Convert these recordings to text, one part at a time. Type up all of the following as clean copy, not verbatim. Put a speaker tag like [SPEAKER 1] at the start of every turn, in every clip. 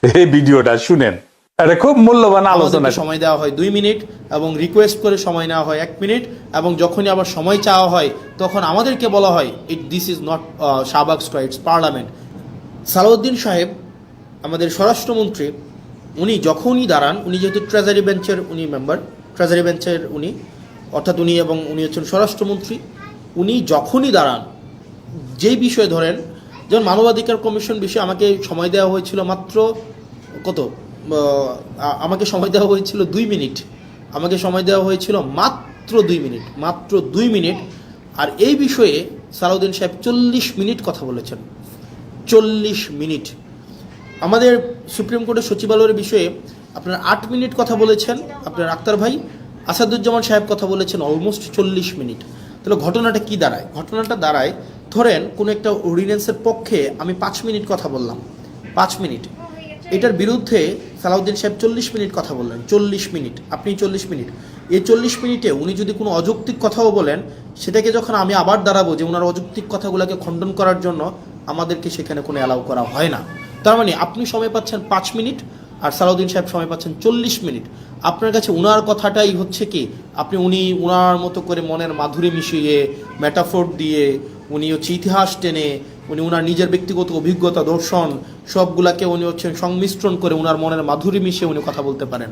[SPEAKER 1] এই ভিডিওটা শুনেন, এটা খুব মূল্যবান আলোচনা।
[SPEAKER 2] সময় দেওয়া হয় 2 মিনিট এবং রিকোয়েস্ট করে সময় নেওয়া হয় 1 মিনিট, এবং যখনই আবার সময় চাওয়া হয় তখন আমাদেরকে বলা হয় this is not Shahbag square, it's parliament. Salahuddin সাহেব আমাদের স্বরাষ্ট্রমন্ত্রী, উনি যখনই দাঁড়ান, উনি যেহেতু ট্রেজারি বেঞ্চের উনি মেম্বার, ট্রেজারি বেঞ্চের উনি, অর্থাৎ উনি এবং উনি হচ্ছেন স্বরাষ্ট্রমন্ত্রী, উনি যখনই দাঁড়ান যেই বিষয়ে ধরেন, যেমন মানবাধিকার কমিশন বিষয়ে আমাকে সময় দেওয়া হয়েছিল মাত্র আমাকে সময় দেওয়া হয়েছিল 2 মিনিট, আমাকে সময় দেওয়া হয়েছিল মাত্র 2 মিনিট। আর এই বিষয়ে সালাউদ্দিন সাহেব 40 মিনিট কথা বলেছেন, 40 মিনিট। আমাদের সুপ্রিম কোর্টের সচিবালয়ের বিষয়ে আপনার 8 মিনিট কথা বলেছেন আপনার আক্তার ভাই, আসাদুজ্জামান সাহেব কথা বলেছেন অলমোস্ট 40 মিনিট। তাহলে ঘটনাটা কি দাঁড়ায়? ঘটনাটা দাঁড়ায়, ধরেন কোনো একটা অর্ডিন্যান্সের পক্ষে আমি 5 মিনিট কথা বললাম, 5 মিনিট, এটার বিরুদ্ধে সালাউদ্দিন সাহেব 40 মিনিট কথা বললেন, 40 মিনিট, আপনি 40 মিনিট। এই 40 মিনিটে উনি যদি কোনো অযৌক্তিক কথাও বলেন, সেটাকে যখন আমি আবার দাঁড়াবো যে ওনার অযৌক্তিক কথাগুলোকে খণ্ডন করার জন্য, আমাদেরকে সেখানে কোনো অ্যালাউ করা হয় না। তার মানে আপনি সময় পাচ্ছেন 5 মিনিট আর সালাউদ্দিন সাহেব সময় পাচ্ছেন 40 মিনিট। আপনার কাছে উনার কথাটাই হচ্ছে কি, উনি উনার মতো করে মনের মাধুরী মিশিয়ে, মেটাফোর দিয়ে, উনি হচ্ছে ইতিহাস টেনে, উনি উনার নিজের ব্যক্তিগত অভিজ্ঞতা, দর্শন সবগুলাকে উনি হচ্ছেন সংমিশ্রণ করে উনার মনের মাধুরী মিশিয়ে উনি কথা বলতে পারেন।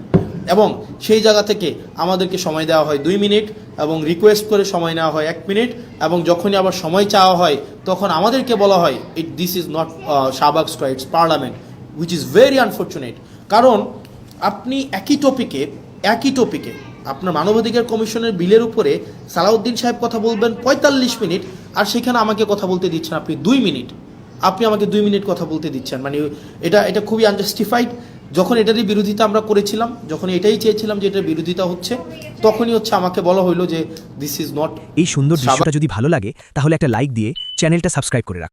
[SPEAKER 2] এবং সেই জায়গা থেকে আমাদেরকে সময় দেওয়া হয় 2 মিনিট এবং রিকোয়েস্ট করে সময় নেওয়া হয় 1 মিনিট, এবং যখনই আবার সময় চাওয়া হয় তখন আমাদেরকে বলা হয় this is not Shahbag square, it's parliament, which is very unfortunate. কারণ আপনি একই টপিকে আপনার মানবাধিকার কমিশনের বিলের উপরে সালাউদ্দিন সাহেব কথা বলবেন 45 মিনিট, আর সেখানে আমাকে কথা বলতে দিচ্ছেন আপনি 2 মিনিট, আপনি আমাকে 2 মিনিট কথা বলতে দিচ্ছেন। মানে এটা খুবই আনজাস্টিফাইড। যখন এটারই বিরোধিতা আমরা করেছিলাম, যখন এটাই চেয়েছিলাম যে এটার বিরোধিতা হচ্ছে, তখনই হচ্ছে আমাকে বলা হইলো যে দিস ইজ নট।
[SPEAKER 3] এই সুন্দর দৃশ্যটা যদি ভালো লাগে তাহলে একটা লাইক দিয়ে চ্যানেলটা সাবস্ক্রাইব করে রাখ।